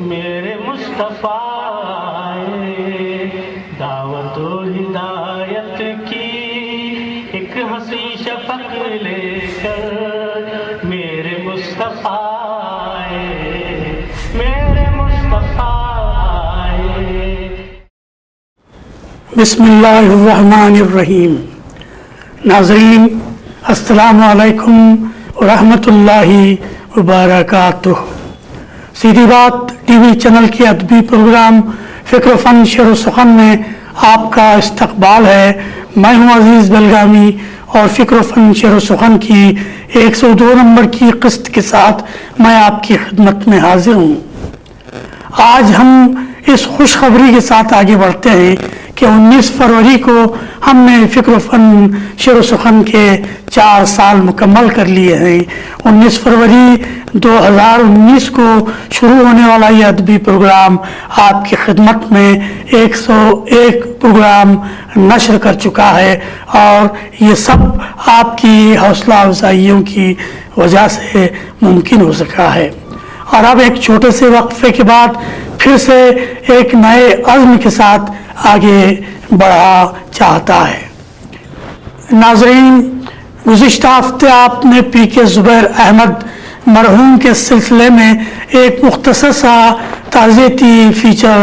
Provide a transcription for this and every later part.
میرے مصطفیٰ دعوت و ہدایت کی ایک ہنسی شفق لے کر میرے مصطفیٰ میرے مصطفیٰ. بسم اللہ الرحمن الرحیم. ناظرین السلام علیکم ورحمۃ اللہ وبرکاتہ. سیدھی بات ٹی وی چینل کی ادبی پروگرام فکر و فن شعر و سخن میں آپ کا استقبال ہے. میں ہوں عزیز بلگامی اور فکر و فن شعر و سخن کی 102 نمبر کی قسط کے ساتھ میں آپ کی خدمت میں حاضر ہوں. آج ہم اس خوشخبری کے ساتھ آگے بڑھتے ہیں کہ 19 فروری کو ہم نے فکر و فن شعر و سخن کے 4 سال مکمل کر لیے ہیں. 19 فروری 2019 کو شروع ہونے والا یہ ادبی پروگرام آپ کی خدمت میں 101 پروگرام نشر کر چکا ہے اور یہ سب آپ کی حوصلہ افزائیوں کی وجہ سے ممکن ہو سکا ہے. اور اب ایک چھوٹے سے وقفے کے بعد پھر سے ایک نئے عزم کے ساتھ آگے بڑھا چاہتا ہے. ناظرین گزشتہ ہفتے آپ نے پی کے زبیر احمد مرحوم کے سلسلے میں ایک مختصر سا تعزیتی فیچر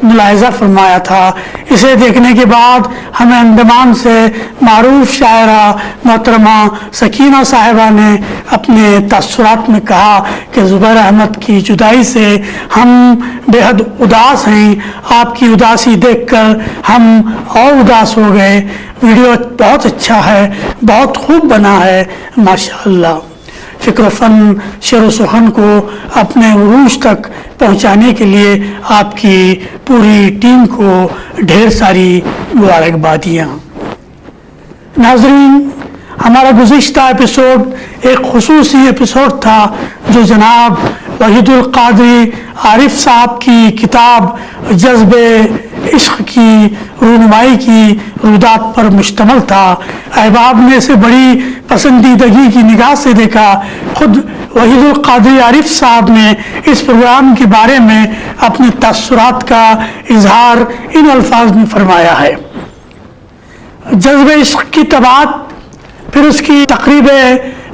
ملاحظہ فرمایا تھا. اسے دیکھنے کے بعد ہمیں انڈمان سے معروف شاعرہ محترمہ سکینہ صاحبہ نے اپنے تاثرات میں کہا کہ زبیر احمد کی جدائی سے ہم بے حد اداس ہیں. آپ کی اداسی دیکھ کر ہم اور اداس ہو گئے. ویڈیو بہت اچھا ہے, بہت خوب بنا ہے, ماشاءاللہ. فکر و فن شعر و سخن کو اپنے عروج تک پہنچانے کے لیے آپ کی پوری ٹیم کو ڈھیر ساری مبارکبادیاں. ناظرین ہمارا گزشتہ ایپیسوڈ ایک خصوصی ایپیسوڈ تھا جو جناب وحید القادری عارف صاحب کی کتاب جذب عشق کی رونمائی کی رودات پر مشتمل تھا. احباب نے اسے بڑی پسندیدگی کی نگاہ سے دیکھا. خود وحید القادری عارف صاحب نے اس پروگرام کے بارے میں اپنے تاثرات کا اظہار ان الفاظ میں فرمایا ہے. جذب عشق کی طباعت, پھر اس کی تقریب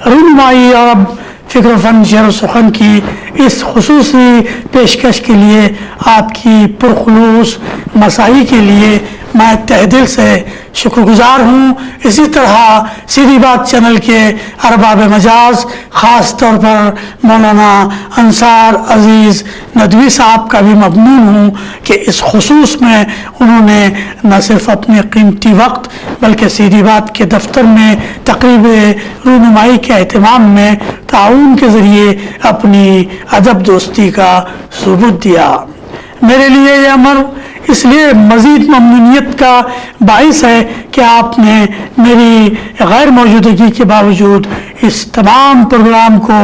رونمائی اور اب فکر و فن شعر و سخن کی اس خصوصی پیشکش کے لیے آپ کی پرخلوص مساعی کے لیے میں تہ دل سے شکر گزار ہوں. اسی طرح سیدھی بات چینل کے ارباب مجاز خاص طور پر مولانا انصار عزیز ندوی صاحب کا بھی ممنون ہوں کہ اس خصوص میں انہوں نے نہ صرف اپنے قیمتی وقت بلکہ سیدھی بات کے دفتر میں تقریب رونمائی کے اہتمام میں تعاون کے ذریعے اپنی ادب دوستی کا ثبوت دیا. میرے لیے یہ امر اس لیے مزید ممنونیت کا باعث ہے کہ آپ نے میری غیر موجودگی کے باوجود اس تمام پروگرام کو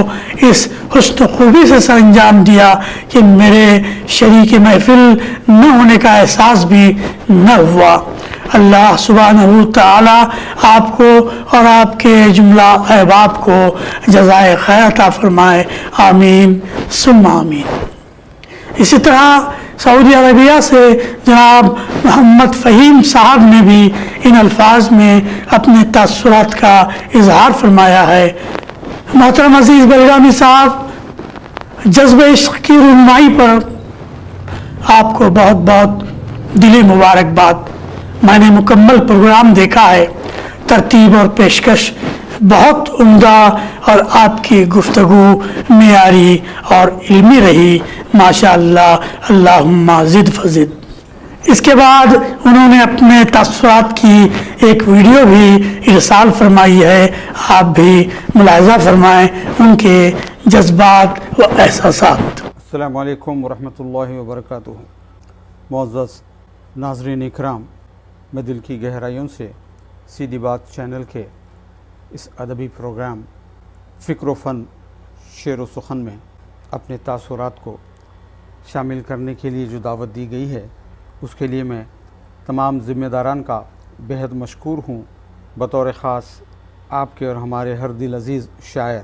اس حسن خوبی سے سر انجام دیا کہ میرے شریک محفل نہ ہونے کا احساس بھی نہ ہوا. اللہ سبحانہ تعالی آپ کو اور آپ کے جملہ احباب کو جزائے خیر عطا فرمائے. آمین ثم آمین. اسی طرح سعودی عربیہ سے جناب محمد فہیم صاحب نے بھی ان الفاظ میں اپنے تاثرات کا اظہار فرمایا ہے. محترم عزیز بلگامی صاحب, جذب عشق کی رونمائی پر آپ کو بہت بہت دلی مبارکباد. میں نے مکمل پروگرام دیکھا ہے. ترتیب اور پیشکش بہت عمدہ اور آپ کی گفتگو معیاری اور علمی رہی. ماشاء اللہ, اللہم زد فزد. اس کے بعد انہوں نے اپنے تاثرات کی ایک ویڈیو بھی ارسال فرمائی ہے. آپ بھی ملاحظہ فرمائیں ان کے جذبات و احساسات. السلام علیکم ورحمۃ اللہ وبرکاتہ. معزز ناظرین اکرام, میں دل کی گہرائیوں سے سیدھی بات چینل کے اس ادبی پروگرام فکر و فن شعر و سخن میں اپنے تاثرات کو شامل کرنے کے لیے جو دعوت دی گئی ہے اس کے لیے میں تمام ذمہ داران کا بے حد مشکور ہوں. بطور خاص آپ کے اور ہمارے ہر دل عزیز شاعر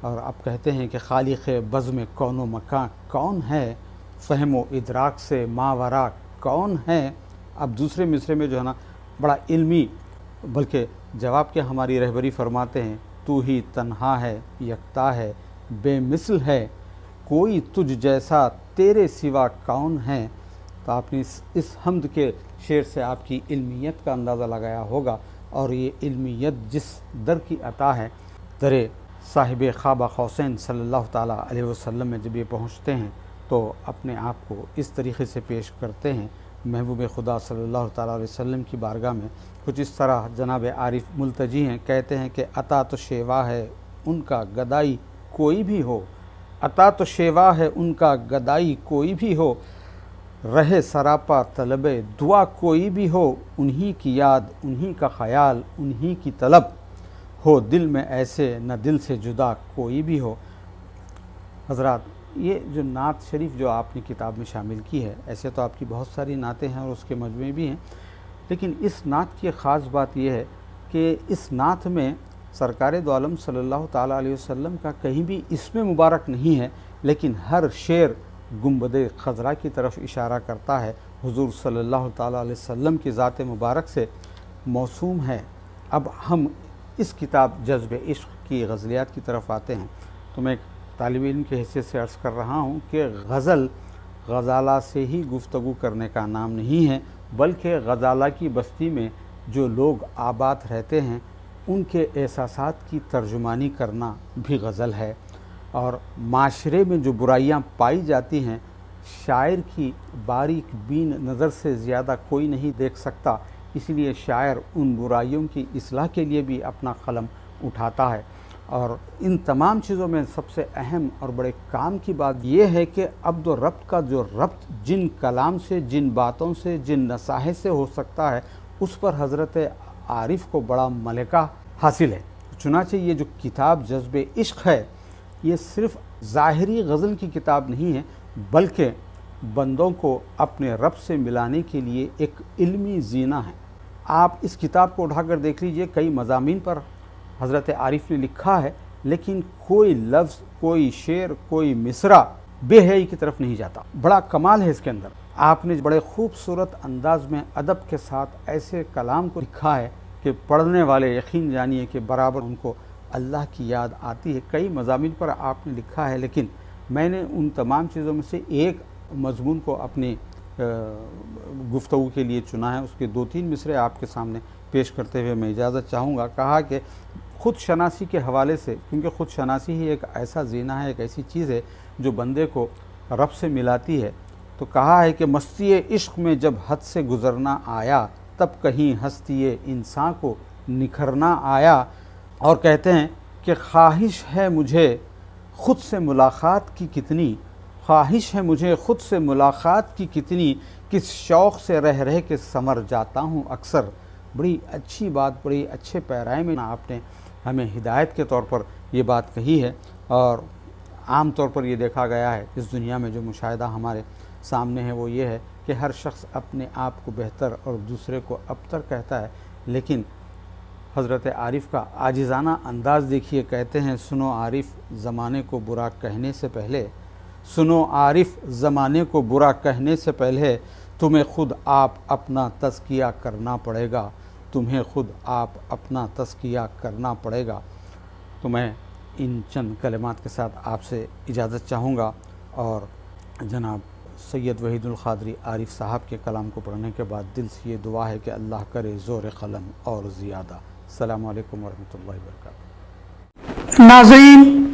اور اب کہتے ہیں کہ خالق بزم کون و مکان کون ہے، فہم و ادراک سے ماورا کون ہے۔ اب دوسرے مصرے میں جو ہے نا بڑا علمی بلکہ جواب کے ہماری رہبری فرماتے ہیں، تو ہی تنہا ہے، یکتا ہے، بے مثل ہے، کوئی تجھ جیسا تیرے سوا کون ہے۔ تو آپ نے اس حمد کے شعر سے آپ کی علمیت کا اندازہ لگایا ہوگا، اور یہ علمیت جس در کی عطا ہے، در صاحب خواب قوسین صلی اللہ تعالیٰ علیہ وسلم میں جب یہ پہنچتے ہیں تو اپنے آپ کو اس طریقے سے پیش کرتے ہیں محبوب خدا صلی اللہ تعالیٰ علیہ وسلم کی بارگاہ میں۔ کچھ اس طرح جناب عارف ملتجی ہیں، کہتے ہیں کہ عطا تو شیوا ہے ان کا گدائی کوئی بھی ہو، عطا تو شیوا ہے ان کا گدائی کوئی بھی ہو، رہے سراپا طلب دعا کوئی بھی ہو، انہی کی یاد انہی کا خیال انہی کی طلب ہو، دل میں ایسے نہ دل سے جدا کوئی بھی ہو۔ حضرات، یہ جو نعت شریف جو آپ نے کتاب میں شامل کی ہے، ایسے تو آپ کی بہت ساری نعتیں ہیں اور اس کے مجموعے بھی ہیں، لیکن اس نعت کی خاص بات یہ ہے کہ اس نعت میں سرکار دو عالم صلی اللہ تعالیٰ علیہ وسلم کا کہیں بھی اسم مبارک نہیں ہے، لیکن ہر شعر گنبد خضرا کی طرف اشارہ کرتا ہے، حضور صلی اللہ تعالیٰ علیہ وسلم کی ذات مبارک سے موسوم ہے۔ اب ہم اس کتاب جذب عشق کی غزلیات کی طرف آتے ہیں، تو میں ایک طالب علم کے حیثیت سے عرض کر رہا ہوں کہ غزل غزالہ سے ہی گفتگو کرنے کا نام نہیں ہے، بلکہ غزالہ کی بستی میں جو لوگ آباد رہتے ہیں ان کے احساسات کی ترجمانی کرنا بھی غزل ہے۔ اور معاشرے میں جو برائیاں پائی جاتی ہیں، شاعر کی باریک بین نظر سے زیادہ کوئی نہیں دیکھ سکتا، اس لیے شاعر ان برائیوں کی اصلاح کے لیے بھی اپنا قلم اٹھاتا ہے۔ اور ان تمام چیزوں میں سب سے اہم اور بڑے کام کی بات یہ ہے کہ عبد و رب کا جو ربط جن کلام سے، جن باتوں سے، جن نصائح سے ہو سکتا ہے، اس پر حضرت عارف کو بڑا ملکہ حاصل ہے۔ چنانچہ یہ جو کتاب جذب عشق ہے، یہ صرف ظاہری غزل کی کتاب نہیں ہے، بلکہ بندوں کو اپنے رب سے ملانے کے لیے ایک علمی زینہ ہے۔ آپ اس کتاب کو اٹھا کر دیکھ لیجئے، کئی مضامین پر حضرت عارف نے لکھا ہے، لیکن کوئی لفظ، کوئی شعر، کوئی مصرع بے حیائی کی طرف نہیں جاتا۔ بڑا کمال ہے اس کے اندر، آپ نے بڑے خوبصورت انداز میں ادب کے ساتھ ایسے کلام کو لکھا ہے کہ پڑھنے والے یقین جانیے کہ برابر ان کو اللہ کی یاد آتی ہے۔ کئی مضامین پر آپ نے لکھا ہے، لیکن میں نے ان تمام چیزوں میں سے ایک مضمون کو اپنی گفتگو کے لیے چنا ہے، اس کے 2-3 مصرے آپ کے سامنے پیش کرتے ہوئے میں اجازت چاہوں گا۔ کہا کہ خود شناسی کے حوالے سے، کیونکہ خود شناسی ہی ایک ایسا زینہ ہے، ایک ایسی چیز ہے جو بندے کو رب سے ملاتی ہے، تو کہا ہے کہ مستی عشق میں جب حد سے گزرنا آیا، تب کہیں ہستی انسان کو نکھرنا آیا۔ اور کہتے ہیں کہ خواہش ہے مجھے خود سے ملاقات کی کتنی، خواہش ہے مجھے خود سے ملاقات کی کتنی، کس شوق سے رہ رہ کے سمر جاتا ہوں اکثر۔ بڑی اچھی بات، بڑی اچھے پیرائے میں آپ نے ہمیں ہدایت کے طور پر یہ بات کہی ہے، اور عام طور پر یہ دیکھا گیا ہے اس دنیا میں جو مشاہدہ ہمارے سامنے ہے وہ یہ ہے کہ ہر شخص اپنے آپ کو بہتر اور دوسرے کو ابتر کہتا ہے، لیکن حضرت عارف کا عاجزانہ انداز دیکھیے۔ کہتے ہیں، سنو عارف زمانے کو برا کہنے سے پہلے، سنو عارف زمانے کو برا کہنے سے پہلے، تمہیں خود آپ اپنا تزکیہ کرنا پڑے گا، تمہیں خود آپ اپنا تزکیہ کرنا پڑے گا۔ تو میں ان چند کلمات کے ساتھ آپ سے اجازت چاہوں گا، اور جناب سید وحید القادری عارف صاحب کے کلام کو پڑھنے کے بعد دل سے یہ دعا ہے کہ اللہ کرے زور قلم اور زیادہ۔ السلام علیکم ورحمۃ اللہ وبرکاتہ۔ ناظرین،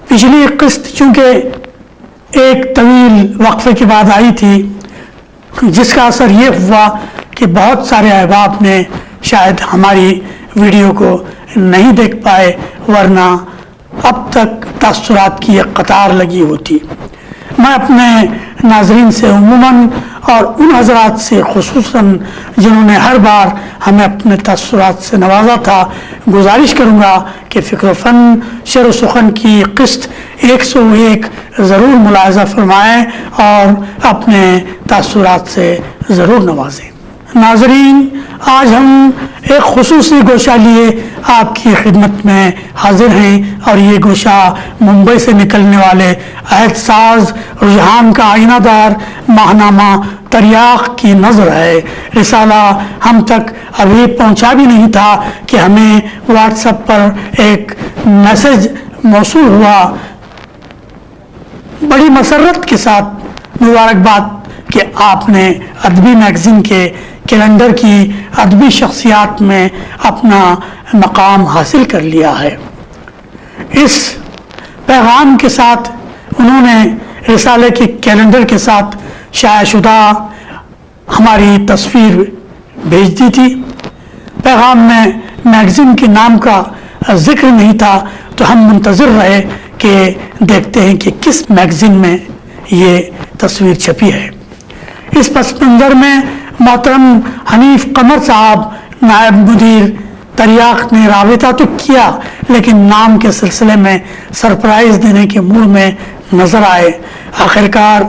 پچھلی قسط چونکہ ایک طویل وقفے کے بعد آئی تھی، جس کا اثر یہ ہوا کہ بہت سارے احباب نے شاید ہماری ویڈیو کو نہیں دیکھ پائے، ورنہ اب تک تاثرات کی ایک قطار لگی ہوتی۔ میں اپنے ناظرین سے عموماً اور ان حضرات سے خصوصاً جنہوں نے ہر بار ہمیں اپنے تاثرات سے نوازا تھا، گزارش کروں گا کہ فکر و فن شعر و سخن کی قسط 101 ضرور ملاحظہ فرمائیں اور اپنے تاثرات سے ضرور نوازیں۔ ناظرین، آج ہم ایک خصوصی گوشہ لیے آپ کی خدمت میں حاضر ہیں، اور یہ گوشہ ممبئی سے نکلنے والے عہد ساز رجحان کا آئینہ دار ماہنامہ تریاق کی نظر ہے۔ رسالہ ہم تک ابھی پہنچا بھی نہیں تھا کہ ہمیں واٹس ایپ پر ایک میسج موصول ہوا۔ بڑی مسرت کے ساتھ مبارکباد کہ آپ نے ادبی میگزین کے کیلنڈر کی ادبی شخصیات میں اپنا مقام حاصل کر لیا ہے۔ اس پیغام کے ساتھ انہوں نے رسالے کے کیلنڈر کے ساتھ شائع شدہ ہماری تصویر بھیج دی تھی۔ پیغام میں میگزین کے نام کا ذکر نہیں تھا، تو ہم منتظر رہے کہ دیکھتے ہیں کہ کس میگزین میں یہ تصویر چھپی ہے۔ اس پس منظر میں محترم حنیف قمر صاحب نائب مدیر تریاق نے رابطہ تو کیا، لیکن نام کے سلسلے میں سرپرائز دینے کے موڈ میں نظر آئے۔ آخرکار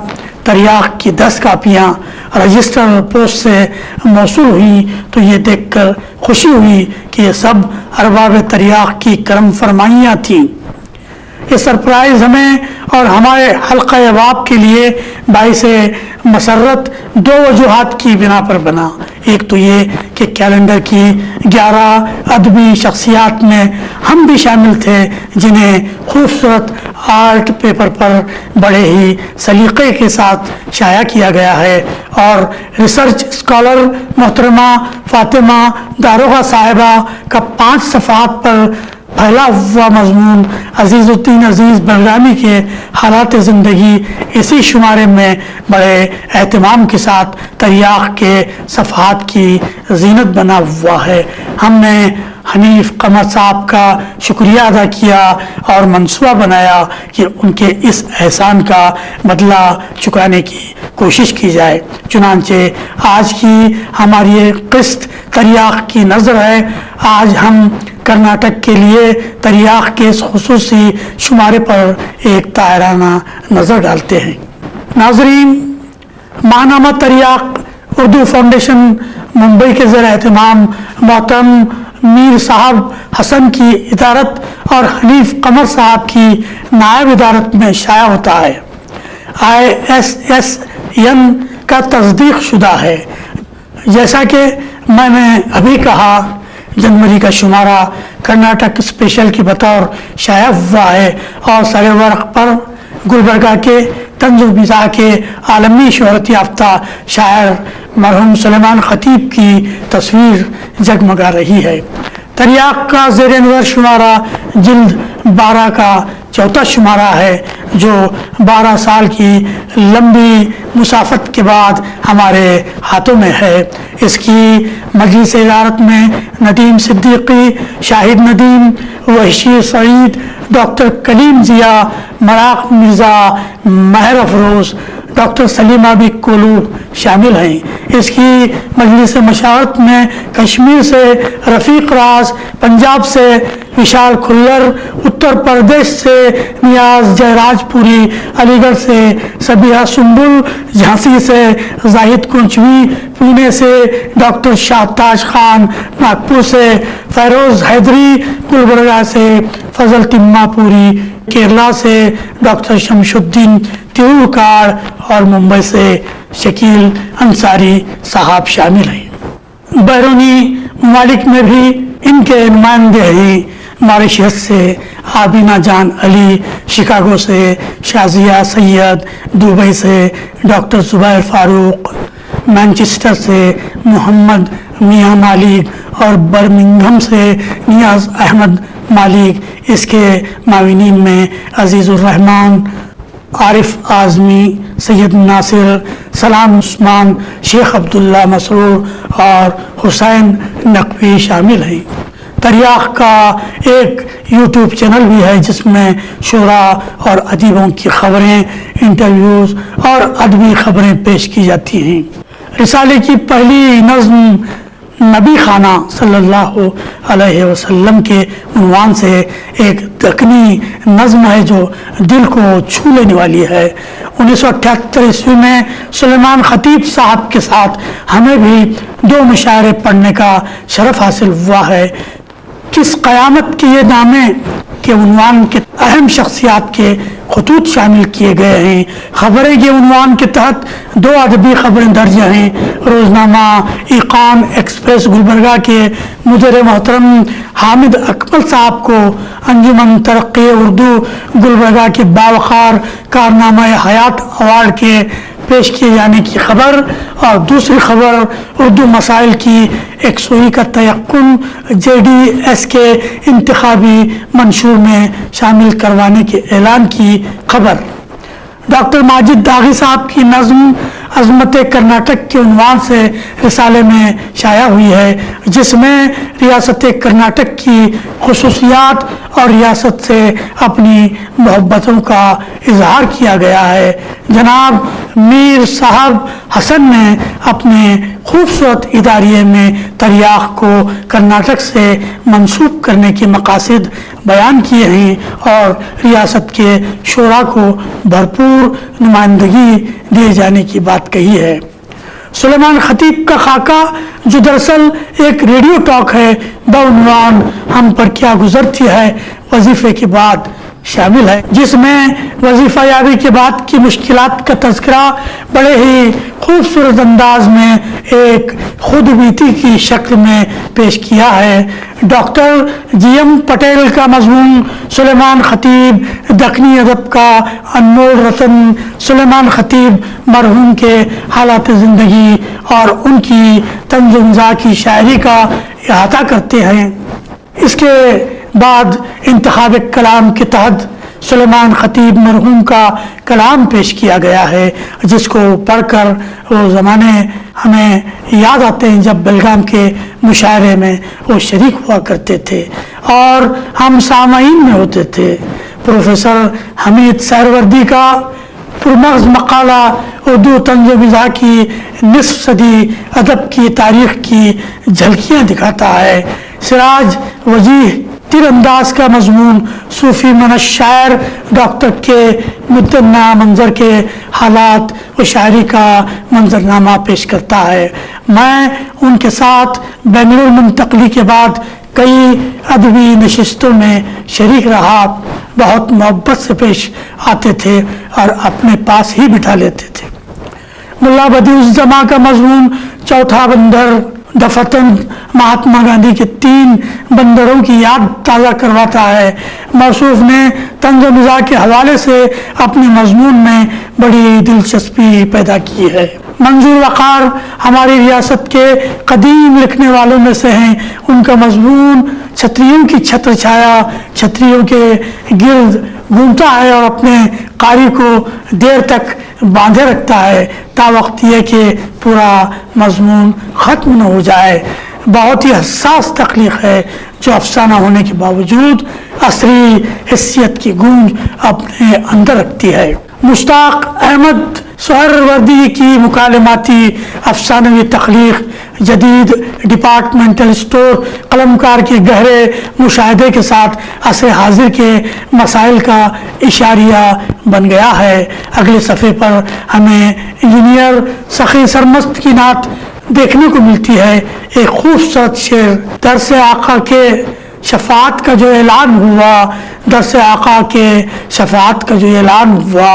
تریاق کی 10 کاپیاں رجسٹر پوسٹ سے موصول ہوئی، تو یہ دیکھ کر خوشی ہوئی کہ یہ سب ارباب تریاق کی کرم فرمائیاں تھیں۔ یہ سرپرائز ہمیں اور ہمارے حلقہ احباب کے لیے باعث مسرت 2 وجوہات کی بنا پر بنا۔ ایک تو یہ کہ کیلنڈر کی 11 ادبی شخصیات میں ہم بھی شامل تھے، جنہیں خوبصورت آرٹ پیپر پر بڑے ہی سلیقے کے ساتھ شائع کیا گیا ہے، اور ریسرچ اسکالر محترمہ فاطمہ داروغہ صاحبہ کا 5 صفحات پر پھیلا ہوا مضمون عزیز الدین عزیز بلرامی کے حالات زندگی اسی شمارے میں بڑے اہتمام کے ساتھ تریاق کے صفحات کی زینت بنا ہوا ہے۔ ہم نے حنیف قمر صاحب کا شکریہ ادا کیا اور منصوبہ بنایا کہ ان کے اس احسان کا بدلہ چکانے کی کوشش کی جائے۔ چنانچہ آج کی ہماری ایک قسط تریاق کی نظر ہے۔ آج ہم کرناٹک کے لیے تریاق کے اس خصوصی شمارے پر ایک طائرانہ نظر ڈالتے ہیں۔ ناظرین، ماہنامہ تریاق اردو فاؤنڈیشن ممبئی کے زیر اہتمام محترم میر صاحب حسن کی ادارت اور حنیف قمر صاحب کی نائب ادارت میں شائع ہوتا ہے۔ ISSN کا تصدیق شدہ ہے۔ جیسا کہ میں نے ابھی کہا، جنوری کا شمارہ کرناٹک اسپیشل کی بطور شائع ہوا ہے، اور سر ورق پر گلبرگہ کے طنز و مزاح کے عالمی شہرت یافتہ شاعر مرحوم سلیمان خطیب کی تصویر جگمگا رہی ہے۔ تریاق کا زیر نظر شمارہ جلد 12 کا 4تھا شمارہ ہے، جو 12 سال کی لمبی مسافت کے بعد ہمارے ہاتھوں میں ہے۔ اس کی مجلس ادارت میں ندیم صدیقی، شاہد ندیم، وحشی سعید، ڈاکٹر کلیم ضیاء، مراق مرزا، مہر افروز، ڈاکٹر سلیمہ بی کولوب شامل ہیں۔ اس کی مجلس مشاورت میں کشمیر سے رفیق راز، پنجاب سے وشال کھلر، اتر پردیش سے نیاز جیراج پوری، علی گڑھ سے سبیہ سنبل، جھانسی سے زاہد کنچوی، پونے سے ڈاکٹر شاہتاج خان، ناگپور سے فیروز حیدری، گلبرگہ سے فضل تمہ پوری، کیرلا سے ڈاکٹر شمش الدین تیورکار، اور ممبئی سے شکیل انصاری صاحب شامل ہیں۔ بیرونی ممالک میں بھی ان کے نمائندے ہیں۔ ماریشس سے آبینہ جان علی، شکاگو سے شازیہ سید، دبئی سے ڈاکٹر زبیر فاروق، مانچسٹر سے محمد میاں مالک، اور برمنگھم سے نیاز احمد مالک۔ اس کے معاونین میں عزیز الرحمان، عارف اعظمی، سید ناصر، سلام عثمان، شیخ عبداللہ مسرور اور حسین نقوی شامل ہیں۔ تریاق کا ایک یوٹیوب چینل بھی ہے، جس میں شعراء اور ادیبوں کی خبریں، انٹرویوز اور ادبی خبریں پیش کی جاتی ہیں۔ رسالے کی پہلی نظم نبی خانہ صلی اللہ علیہ وسلم کے عنوان سے ایک دکنی نظم ہے جو دل کو چھو لینے والی ہے۔ 1978 میں سلیمان خطیب صاحب کے ساتھ ہمیں بھی 2 مشاعرے پڑھنے کا شرف حاصل ہوا ہے۔ کس قیامت کے یہ نامے کے عنوان کے اہم شخصیات کے خطوط شامل کیے گئے ہیں۔ خبریں کے عنوان کے تحت 2 ادبی خبریں درج ہیں۔ روزنامہ ایقان ایکسپریس گلبرگہ کے مدیر محترم حامد اکمل صاحب کو انجمن ترقی اردو گلبرگہ کے باوقار کارنامہ حیات ایوارڈ کے پیش کیے جانے کی خبر، اور دوسری خبر اردو مسائل کی یکسوئی کا تیقن JDS کے انتخابی منشور میں شامل کروانے کے اعلان کی خبر۔ ڈاکٹر ماجد داغی صاحب کی نظم عظمت کرناٹک کے عنوان سے رسالے میں شائع ہوئی ہے، جس میں ریاست کرناٹک کی خصوصیات اور ریاست سے اپنی محبتوں کا اظہار کیا گیا ہے۔ جناب میر صاحب حسن نے اپنے خوبصورت اداریے میں تریاخ کو کرناٹک سے منسوب کرنے کے مقاصد بیان کیے ہیں اور ریاست کے شعراء کو بھرپور نمائندگی دیے جانے کی بات کہی ہے۔ سلیمان خطیب کا خاکہ، جو دراصل ایک ریڈیو ٹاک ہے، بعنوان ہم پر کیا گزرتی ہے وظیفے کے بعد شامل ہے، جس میں وظیفہ یابی کے بعد کی مشکلات کا تذکرہ بڑے ہی خوبصورت انداز میں ایک خود بیتی کی شکل میں پیش کیا ہے۔ ڈاکٹر GM پٹیل کا مضمون سلیمان خطیب، دکنی ادب کا انمول رتن سلیمان خطیب مرحوم کے حالات زندگی اور ان کی طنز و مزاح کی شاعری کا احاطہ کرتے ہیں۔ اس کے بعد انتخاب کلام کے تحت سلیمان خطیب مرحوم کا کلام پیش کیا گیا ہے، جس کو پڑھ کر وہ زمانے ہمیں یاد آتے ہیں جب بیلگام کے مشاعرے میں وہ شریک ہوا کرتے تھے اور ہم سامعین میں ہوتے تھے۔ پروفیسر حمید سہروردی کا پرمغز مقالہ اردو طنز و مزاح کی نصف صدی ادب کی تاریخ کی جھلکیاں دکھاتا ہے۔ سراج وجیح تیر انداز کا مضمون صوفی من الشاعر ڈاکٹر کے مدنہ منظر کے حالات و شاعری کا منظرنامہ پیش کرتا ہے۔ میں ان کے ساتھ بنگلور منتقلی کے بعد کئی ادبی نشستوں میں شریک رہا، بہت محبت سے پیش آتے تھے اور اپنے پاس ہی بٹھا لیتے تھے۔ ملا بدیع الزماں کا مضمون چوتھا بندر دفتن مہاتما گاندھی کے 3 بندروں کی یاد تازہ کرواتا ہے۔ موصوف نے طنز و مزاح کے حوالے سے اپنے مضمون میں بڑی دلچسپی پیدا کی ہے۔ منظور وقار ہماری ریاست کے قدیم لکھنے والوں میں سے ہیں۔ ان کا مضمون چھتریوں کی چھتر چھایا چھتریوں کے گرد گھومتا ہے اور اپنے قاری کو دیر تک باندھے رکھتا ہے تا وقت یہ کہ پورا مضمون ختم نہ ہو جائے۔ بہت ہی حساس تخلیق ہے جو افسانہ ہونے کے باوجود عصری حیثیت کی گونج اپنے اندر رکھتی ہے۔ مشتاق احمد سہروردی کی مکالماتی افسانوی تخلیق جدید ڈپارٹمنٹل سٹور قلمکار کے گہرے مشاہدے کے ساتھ عصر حاضر کے مسائل کا اشاریہ بن گیا ہے۔ اگلے صفحے پر ہمیں انجینئر سخی سرمست کی نعت دیکھنے کو ملتی ہے۔ ایک خوبصورت شعر، درس آقا کے شفاعت کا جو اعلان ہوا، درس آقا کے شفاعت کا جو اعلان ہوا،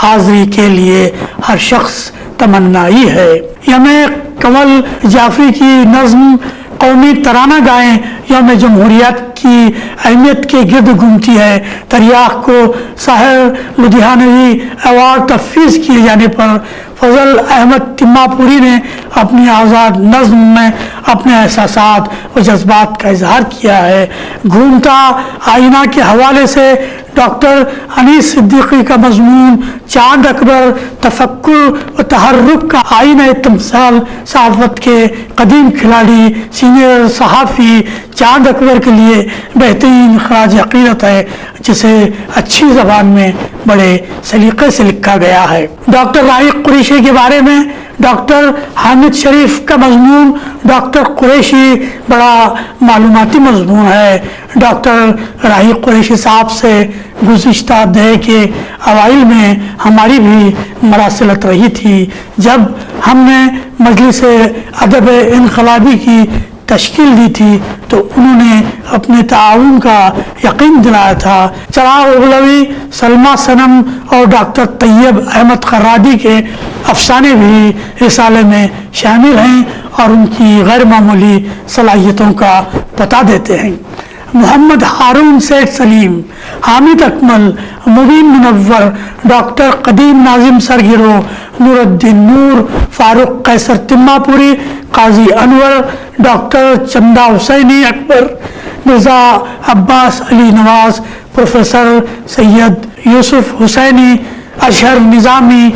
حاضری کے لیے ہر شخص تمنائی ہے۔ یم کنول جعفری کی نظم قومی ترانہ گائیں یوم جمہوریت کی اہمیت کے گرد گھومتی ہے۔ تریاخ کو ساحر لدھیانوی ایوارڈ تفویض کیے جانے پر فضل احمد تما پوری نے اپنی آزاد نظم میں اپنے احساسات و جذبات کا اظہار کیا ہے۔ گھومتا آئینہ کے حوالے سے ڈاکٹر انیس صدیقی کا مضمون چاند اکبر تفکر و تحرک کا آئینہ تمثال صحافت کے قدیم کھلاڑی سینئر صحافی چاند اکبر کے لیے بہترین خراج عقیدت ہے، جسے اچھی زبان میں بڑے سلیقے سے لکھا گیا ہے۔ ڈاکٹر رائق قریشی کے بارے میں ڈاکٹر حامد شریف کا مضمون ڈاکٹر قریشی بڑا معلوماتی مضمون ہے۔ ڈاکٹر راہی قریشی صاحب سے گزشتہ دہے کے اوائل میں ہماری بھی مراسلت رہی تھی، جب ہم نے مجلس ادب انقلابی کی تشکیل دی تھی تو انہوں نے اپنے تعاون کا یقین دلایا تھا۔ چراغ اغلوی، سلمہ صنم اور ڈاکٹر طیب احمد خرادی کے افسانے بھی رسالے میں شامل ہیں اور ان کی غیر معمولی صلاحیتوں کا پتہ دیتے ہیں۔ محمد ہارون سیٹھ سلیم، حامد اکمل، مبین منور، ڈاکٹر قدیم ناظم سرگرو، نور الدین نور، فاروق قیصر تمہ پوری، قاضی انور، ڈاکٹر چندہ حسینی اکبر، مرزا عباس علی نواز، پروفیسر سید یوسف حسینی، اشہر نظامی،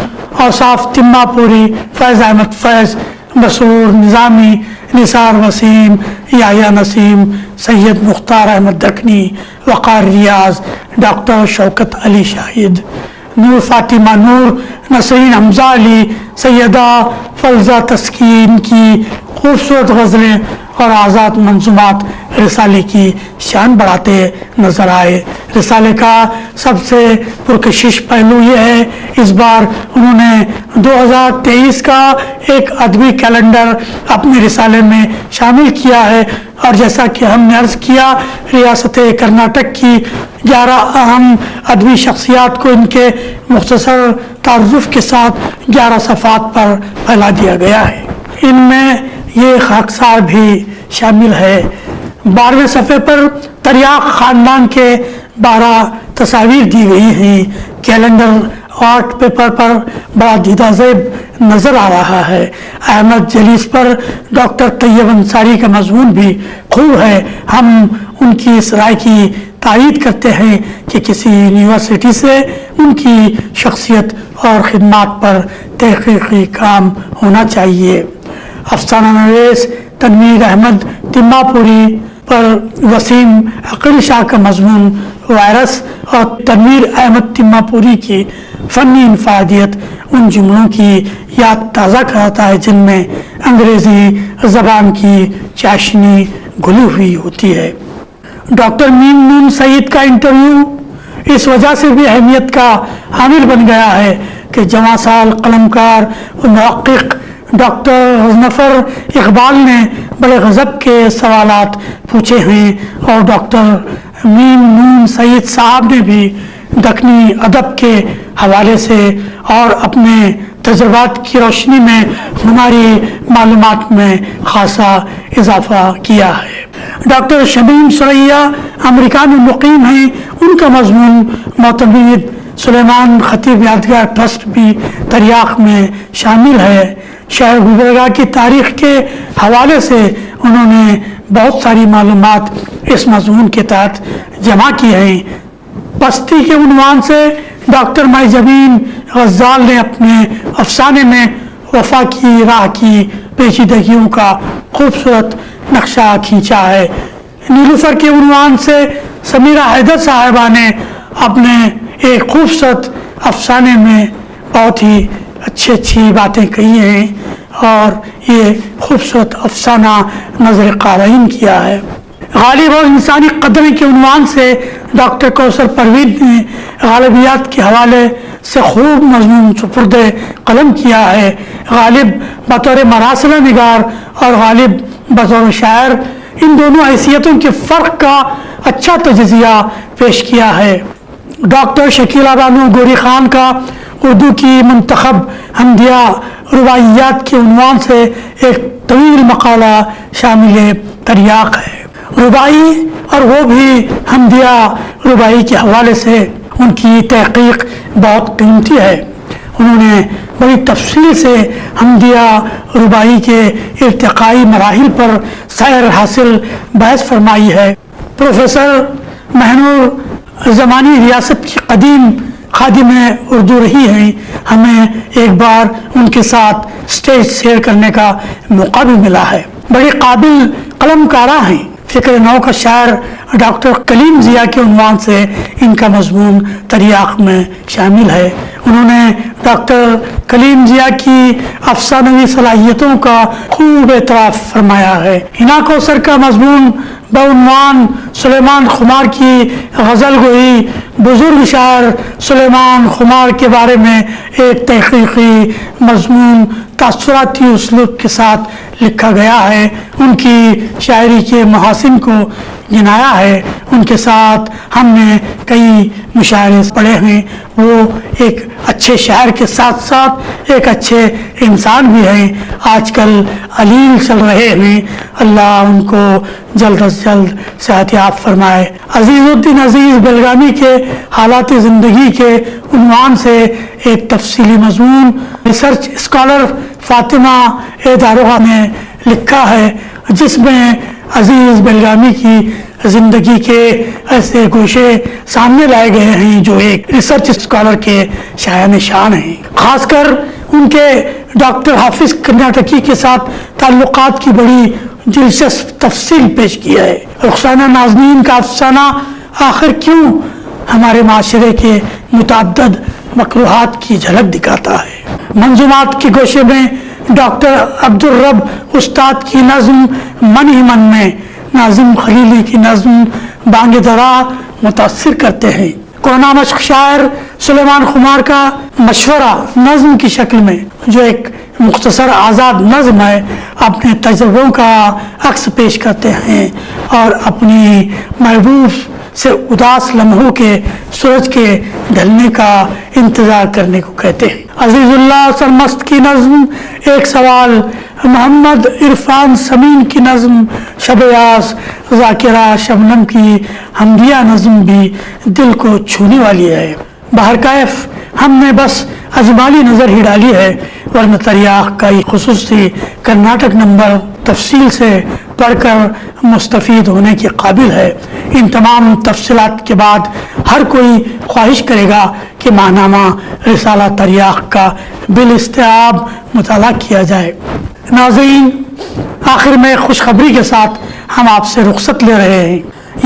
اوصاف تمہ پوری، فیض احمد فیض، مسرور نظامی، نثار وسیم، یحییٰ نسیم، سید مختار احمد دکنی، وقار ریاض، ڈاکٹر شوکت علی شاہد، نور فاطمہ نور، نسرین حمزہ علی، سیدہ فلزہ تسکین کی خوبصورت غزلیں اور آزاد منظومات رسالے کی شان بڑھاتے نظر آئے۔ رسالے کا سب سے پرکشش پہلو یہ ہے، اس بار انہوں نے 2023 کا ایک ادبی کیلنڈر اپنے رسالے میں شامل کیا ہے، اور جیسا کہ ہم نے عرض کیا، ریاست کرناٹک کی 11 اہم ادبی شخصیات کو ان کے مختصر تعارف کے ساتھ 11 صفحات پر پھیلا دیا گیا ہے۔ ان میں یہ خاکسار بھی شامل ہے۔ 12ویں صفحے پر تریاق خاندان کے 12 تصاویر دی گئی ہیں۔ کیلنڈر آرٹ پیپر پر بڑا دیدہ زیب نظر آ رہا ہے۔ احمد جلیس پر ڈاکٹر طیب انصاری کا مضمون بھی خوب ہے۔ ہم ان کی اس رائے کی تائید کرتے ہیں کہ کسی یونیورسٹی سے ان کی شخصیت اور خدمات پر تحقیقی کام ہونا چاہیے۔ افسانہ نویس تنویر احمد تمہ پوری پر وسیم عقیل شاہ کا مضمون وائرس اور تنویر احمد تمہ پوری کی فنی انفرادیت ان جملوں کی یاد تازہ کراتا ہے جن میں انگریزی زبان کی چاشنی گھلی ہوئی ہوتی ہے۔ ڈاکٹر میم نون سعید کا انٹرویو اس وجہ سے بھی اہمیت کا حامل بن گیا ہے کہ جواں سال قلمکار و محقق ڈاکٹر غضنفر اقبال نے بڑے غضب کے سوالات پوچھے ہیں، اور ڈاکٹر میم نون سعید صاحب نے بھی دکنی ادب کے حوالے سے اور اپنے تجربات کی روشنی میں ہماری معلومات میں خاصا اضافہ کیا ہے۔ ڈاکٹر شمیم سریا امریکہ میں مقیم ہیں، ان کا مضمون معتمد سلیمان خطیب یادگار ٹرسٹ بھی تریاق میں شامل ہے۔ شہر گلبرگہ کی تاریخ کے حوالے سے انہوں نے بہت ساری معلومات اس مضمون کے تحت جمع کی ہیں۔ بستی کے عنوان سے ڈاکٹر مائی زمین غزال نے اپنے افسانے میں وفا کی راہ کی پیچیدگیوں کا خوبصورت نقشہ کھینچا ہے۔ نیلوفر کے عنوان سے سمیرہ حیدر صاحبہ نے اپنے ایک خوبصورت افسانے میں بہت ہی اچھی باتیں کہی ہیں، اور یہ خوبصورت افسانہ نظر قارئین کیا ہے۔ غالب اور انسانی قدریں کے عنوان سے ڈاکٹر کوثر پروین نے غالبیات کے حوالے سے خوب مضمون سپرد قلم کیا ہے۔ غالب بطور مراسلہ نگار اور غالب بطور شاعر، ان دونوں حیثیتوں کے فرق کا اچھا تجزیہ پیش کیا ہے۔ ڈاکٹر شکیلہ بانو گوری خان کا اردو کی منتخب حمدیہ رباعیات کے عنوان سے ایک طویل مقالہ شامل تریاق ہے۔ رباعی اور وہ بھی حمدیہ رباعی کے حوالے سے ان کی تحقیق بہت قیمتی ہے۔ انہوں نے بڑی تفصیل سے حمدیہ رباعی کے ارتقائی مراحل پر سیر حاصل بحث فرمائی ہے۔ پروفیسر مہنور زمانی ریاست کی قدیم خادم اردو رہی ہیں، ہمیں ایک بار ان کے ساتھ اسٹیج سیر کرنے کا موقع بھی ملا ہے۔ بڑے قابل قلم کارہ ہیں، فکر نو کا شاعر ڈاکٹر کلیم ضیاء کے عنوان سے ان کا مضمون تریاق میں شامل ہے۔ انہوں نے ڈاکٹر کلیم ضیاء کی افسانوی صلاحیتوں کا خوب اعتراف فرمایا ہے۔ ہنا کوثر کا مضمون بعنوان سلیمان خمار کی غزل گوئی بزرگ شاعر سلیمان خمار کے بارے میں ایک تحقیقی مضمون تاثراتی اسلوب کے ساتھ لکھا گیا ہے۔ ان کی شاعری کے محاسن کو گنایا ہے۔ ان کے ساتھ ہم نے کئی مشاعرے پڑھے ہیں۔ وہ ایک اچھے شاعر کے ساتھ ساتھ ایک اچھے انسان بھی ہیں۔ آج کل علیل چل رہے ہیں، اللہ ان کو جلد از جلد صحت یاب فرمائے۔ عزیز الدین عزیز بلگامی کے حالات زندگی کے عنوان سے ایک تفصیلی مضمون ریسرچ اسکالر فاطمہ داروغہ نے لکھا ہے، جس میں عزیز بلگامی کی زندگی کے ایسے گوشے سامنے لائے گئے ہیں جو ایک ریسرچ اسکالر کے شایان نشان ہیں۔ خاص کر ان کے ڈاکٹر حافظ کرناٹکی کے ساتھ تعلقات کی بڑی دلچسپ تفصیل پیش کیا ہے۔ رخسانہ نازنین کا افسانہ آخر کیوں ہمارے معاشرے کے متعدد مکروہات کی جھلک دکھاتا ہے۔ منظومات کے گوشے میں ڈاکٹر عبدالرب استاد کی نظم من ہی من میں ناظم خلیلی کی نظم بانگ درا متاثر کرتے ہیں۔ کونا مشق شاعر سلیمان خمار کا مشورہ نظم کی شکل میں، جو ایک مختصر آزاد نظم ہے، اپنے تجربوں کا عکس پیش کرتے ہیں اور اپنی محبوب سے اداس لمحوں کے سورج کے ڈھلنے کا انتظار کرنے کو کہتے ہیں۔ عزیز اللہ سرمست کی نظم ایک سوال، محمد عرفان سمین کی نظم شب یاس، ذاکرہ شبنم کی حمدیہ نظم بھی دل کو چھونے والی ہے۔ بہرکیف ہم نے بس اجمالی نظر ہی ڈالی ہے، ورنہ تریاق کا ایک خصوصی کرناٹک نمبر تفصیل سے پڑھ کر مستفید ہونے کے قابل ہے۔ ان تمام تفصیلات کے بعد ہر کوئی خواہش کرے گا کہ ماہنامہ رسالہ تریاق کا بالاستیعاب مطالعہ کیا جائے۔ ناظرین، آخر میں خوشخبری کے ساتھ ہم آپ سے رخصت لے رہے ہیں۔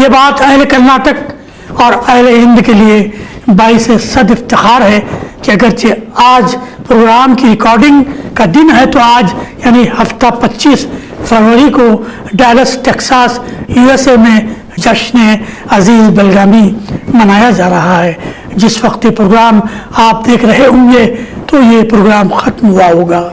یہ بات اہل کرناٹک اور اہل ہند کے لیے باعث صد افتخار ہے کہ اگرچہ آج پروگرام کی ریکارڈنگ کا دن ہے، تو آج یعنی ہفتہ 25 فروری کو ڈیلس ٹیکساس USA میں جشن عزیز بلگامی منایا جا رہا ہے۔ جس وقت یہ پروگرام آپ دیکھ رہے ہوں گے تو یہ پروگرام ختم ہوا ہوگا۔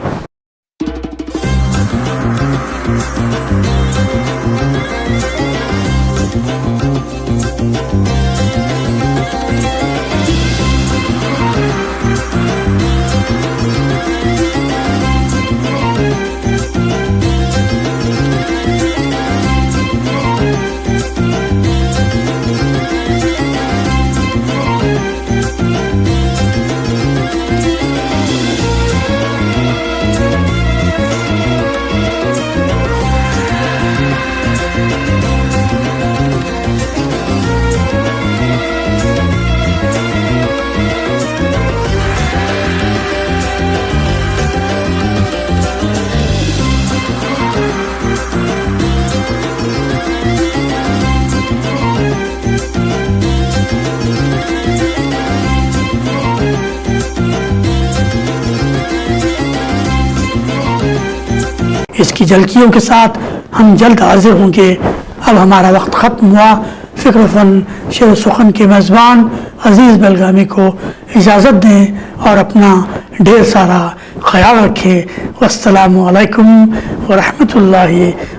اس کی جھلکیوں کے ساتھ ہم جلد حاضر ہوں گے۔ اب ہمارا وقت ختم ہوا۔ فکر و فن شعر و سخن کے میزبان عزیز بلگامی کو اجازت دیں اور اپنا ڈھیر سارا خیال رکھیں۔ والسلام علیکم ورحمۃ اللہ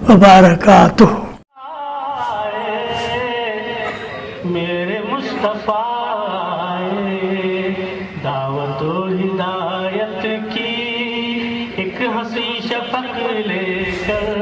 وبرکاتہ۔ میرے مصطفیٰ آئے، دعوت و ہدایت کی ایک حسین شفق لے کر۔